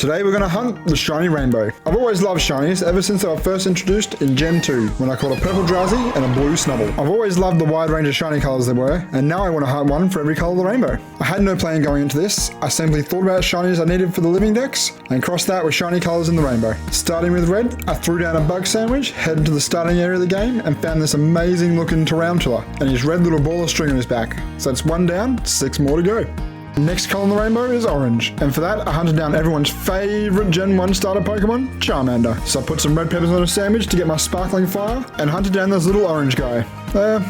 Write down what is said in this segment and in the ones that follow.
Today we're going to hunt the shiny rainbow. I've always loved shinies ever since they were first introduced in Gen 2 when I caught a purple drowsy and a blue snubble. I've always loved the wide range of shiny colours there were, and now I want to hunt one for every colour of the rainbow. I had no plan going into this. I simply thought about shinies I needed for the living decks and crossed that with shiny colours in the rainbow. Starting with red, I threw down a bug sandwich, headed to the starting area of the game and found this amazing looking tarantula and his red little ball of string on his back. So it's 1 down, 6 more to go. Next colour in the rainbow is orange, and for that I hunted down everyone's favourite Gen 1 starter Pokemon, Charmander. So I put some red peppers on a sandwich to get my sparkling fire, and hunted down this little orange guy.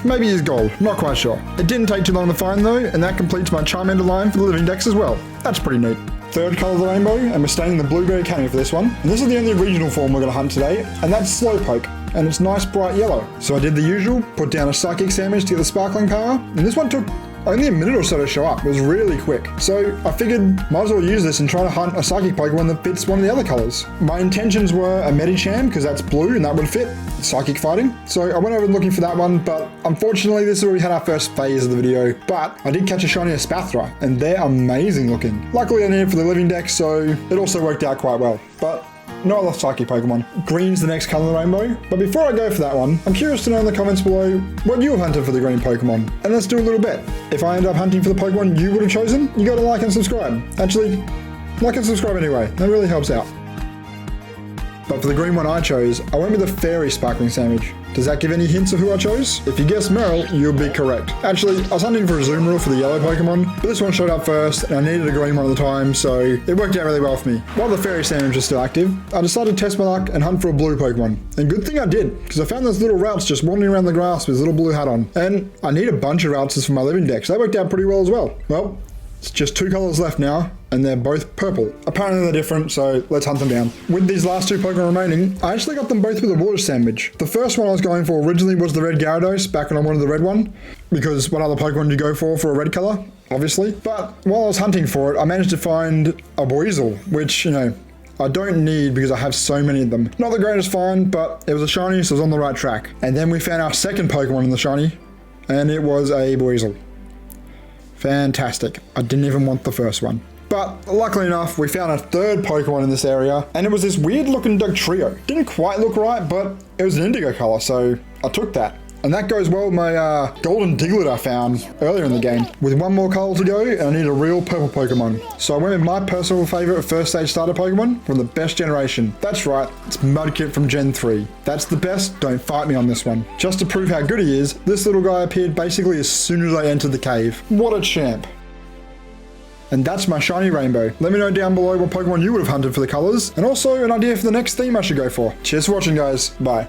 Maybe he's gold, not quite sure. It didn't take too long to find though, and that completes my Charmander line for the living decks as well. That's pretty neat. Third colour of the rainbow, and we're staying in the Blueberry Canyon for this one. And this is the only regional form we're going to hunt today, and that's Slowpoke. And it's nice bright yellow. So I did the usual, put down a psychic sandwich to get the sparkling power, and this one took only a minute or so to show up. It was really quick. So I figured might as well use this and try to hunt a psychic Pokemon that fits one of the other colours. My intentions were a Medicham because that's blue and that would fit psychic fighting. So I went over looking for that one, but unfortunately this is where we had our first phase of the video. But I did catch a shiny Espathra and they're amazing looking. Luckily I needed it for the living deck, so it also worked out quite well. But no other psychic Pokemon. Green's the next colour in the rainbow. But before I go for that one, I'm curious to know in the comments below what you have hunted for the green Pokemon. And let's do a little bet. If I end up hunting for the Pokemon you would have chosen, you gotta like and subscribe. Actually, like and subscribe anyway. That really helps out. But for the green one I chose, I went with a fairy sparkling sandwich. Does that give any hints of who I chose? If you guessed Meryl, you'll be correct. Actually, I was hunting for a Azumarill for the yellow Pokemon, but this one showed up first and I needed a green one at the time, so it worked out really well for me. While the fairy sandwich was still active, I decided to test my luck and hunt for a blue Pokemon. And good thing I did, because I found those little routes just wandering around the grass with his little blue hat on. And I need a bunch of routes for my living deck, so that worked out pretty well as well. Well, it's just 2 colours left now, and they're both purple. Apparently they're different, so let's hunt them down. With these last 2 Pokemon remaining, I actually got them both with a water sandwich. The first one I was going for originally was the red Gyarados, back when I wanted the red one, because what other Pokemon do you go for a red colour? Obviously. But while I was hunting for it, I managed to find a Weasel, which, you know, I don't need because I have so many of them. Not the greatest find, but it was a shiny, so I was on the right track. And then we found our second Pokemon in the shiny, and it was a Weasel. Fantastic. I didn't even want the first one. But luckily enough, we found a third Pokemon in this area, and it was this weird looking Dugtrio. Didn't quite look right, but it was an indigo color, so I took that. And that goes well with my golden Diglett I found earlier in the game. With 1 more color to go, and I need a real purple Pokemon. So I went with my personal favorite first stage starter Pokemon from the best generation. That's right, it's Mudkip from Gen 3. That's the best, don't fight me on this one. Just to prove how good he is, this little guy appeared basically as soon as I entered the cave. What a champ. And that's my shiny rainbow. Let me know down below what Pokemon you would have hunted for the colors, and also an idea for the next theme I should go for. Cheers for watching, guys. Bye.